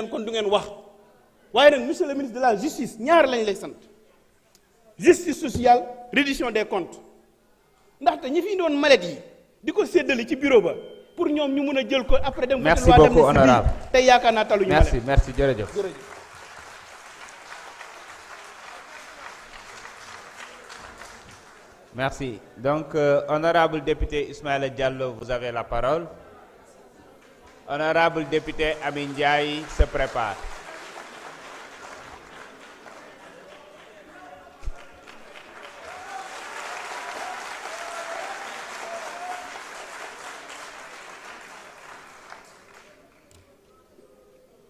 kon du ngeen wax waaye nag monsieur le ministre de la justice ñaar lañ lay sant justice sociale reddition des comptes ndaxte ñi fi doon malet yi di ko séddale ci bureau ba pour ñoom ñu mun a jël ko après dem merci beaucoup honorable tey yaakaar naa taluñu merci merci jërëjëf merci donc honorable député Ismaïla Diallo vous avez la parole. Honorable député Amin Ndiaye se prépare.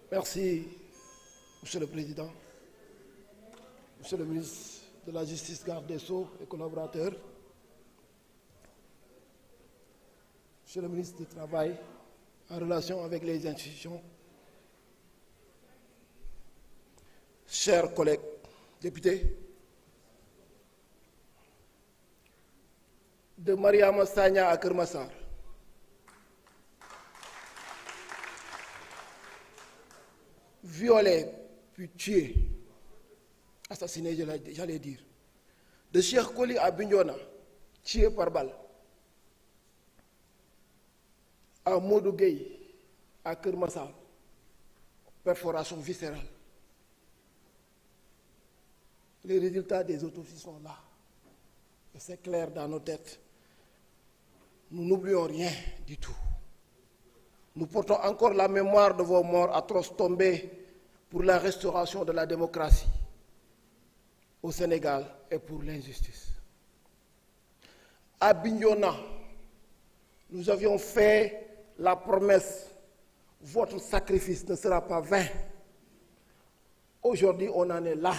Merci, Monsieur le Président, Monsieur le ministre de la Justice, garde des Sceaux et collaborateurs, Monsieur le ministre du Travail, en relation avec les institutions, chers collègues députés, de Mariama Sagna à Keur Massar, violé, puis tué, assassiné, j'allais dire, de Cheikh Koli à Bignona, tué par balle, à Modou Gueye, à Keur Massar, perforation viscérale. Les résultats des autopsies sont là. Et c'est clair dans nos têtes. Nous n'oublions rien du tout. Nous portons encore la mémoire de vos morts atroces tombés pour la restauration de la démocratie au Sénégal et pour l'injustice. À Bignona, nous avions fait la promesse, votre sacrifice ne sera pas vain. Aujourd'hui, on en est là.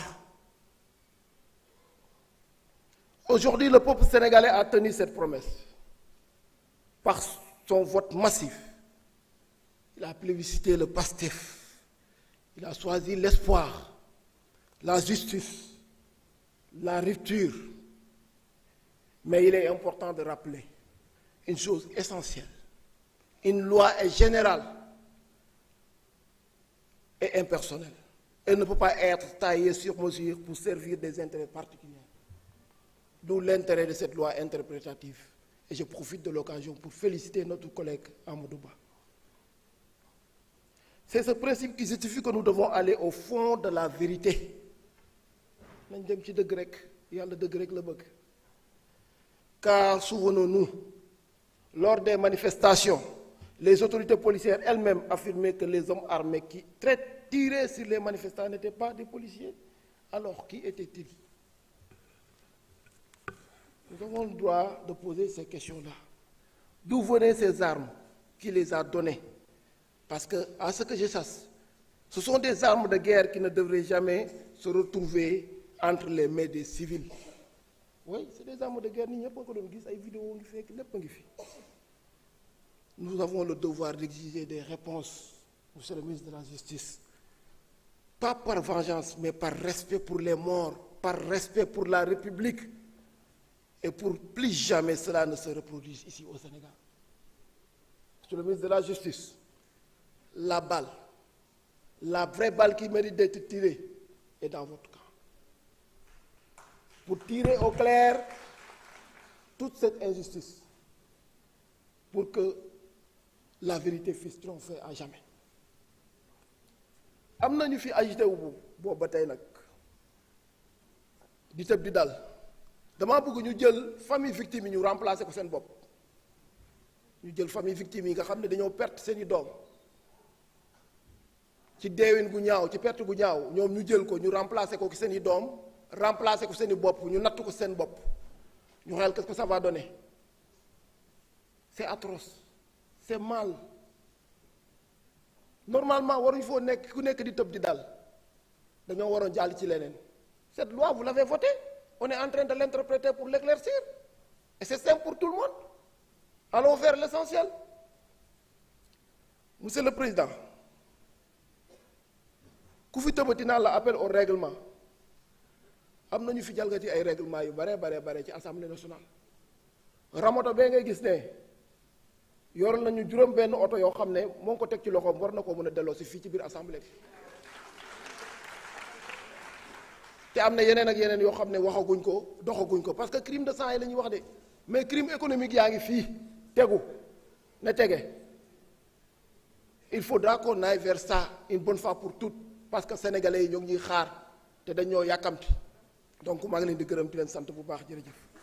Aujourd'hui, le peuple sénégalais a tenu cette promesse. Par son vote massif, il a plébiscité le PASTEF. Il a choisi l'espoir, la justice, la rupture. Mais il est important de rappeler une chose essentielle. Une loi est générale et impersonnelle. Elle ne peut pas être taillée sur mesure pour servir des intérêts particuliers. D'où l'intérêt de cette loi interprétative. Et je profite de l'occasion pour féliciter notre collègue Amadou Ba. C'est ce principe qui justifie que nous devons aller au fond de la vérité. Car souvenons-nous, lors des manifestations, les autorités policières elles-mêmes affirmaient que les hommes armés qui tiraient sur les manifestants n'étaient pas des policiers. Alors, qui étaient-ils? Nous avons le droit de poser ces questions-là. D'où venaient ces armes? Qui les a données? Parce que, à ce que je sache, ce sont des armes de guerre qui ne devraient jamais se retrouver entre les mains des civils. Oui, c'est des armes de guerre. Nous avons le devoir d'exiger des réponses, monsieur le ministre de la Justice. Pas par vengeance, mais par respect pour les morts, par respect pour la République. Et pour plus jamais cela ne se reproduise ici au Sénégal. Monsieur le ministre de la Justice, la balle, la vraie balle qui mérite d'être tirée est dans votre camp. Pour tirer au clair toute cette injustice, pour que la vérité puisse triompher à jamais. Am na ñu fi agité wu boobu ba tey nag di tëb di dal damaa bëgg ñu jël famille victime yi ñu remplacer ko seen bopp ñu jël famille victime yi nga xam ne dañoo perte seeni doom ci deewin gu ñaaw ci perte gu ñaaw ñoom ñu jël ko ñu remplacer ko ci seeni doom remplacer ko seeni bopp ñu natt ko seen bopp ñu xel qu'est-ce que ça va donner. C'est atroce, c'est mal. Normalement waruñu foo nekk ku nekk di tëb di dal dañoo waroon jàll ci leneen. Cette loi vous l'avez votée, on est en train de l'interpréter pour l'éclaircir et c'est simple pour tout le monde. Allons vers l'essentiel. Monsieur le Président, ku fi tëbati naa la appel au règlement am nañu fi jalgati ay règlement yu bare ci Assemblée nationale. Ramoto bee ngay gis ne yor nañu juróom benn oto yoo xam ne moo ngi ko teg ci loxoom war na koo mën a delloo si fii ci biir assemblée bi te am na yeneen ak yeneen yoo xam ne waxaguñ ko doxaguñ ko parce que crime de sang yi la ñuy wax de mais crime économique yaa ngi fii tegu na tege il faudra qu'on aille vers ça une bonne fois pour toutes parce que sénégalais yi ñoo ngi ñuy xaar te dañoo yàkkamti donc maa ngi leen di gërëm di leen sant bu baax jërëjëf.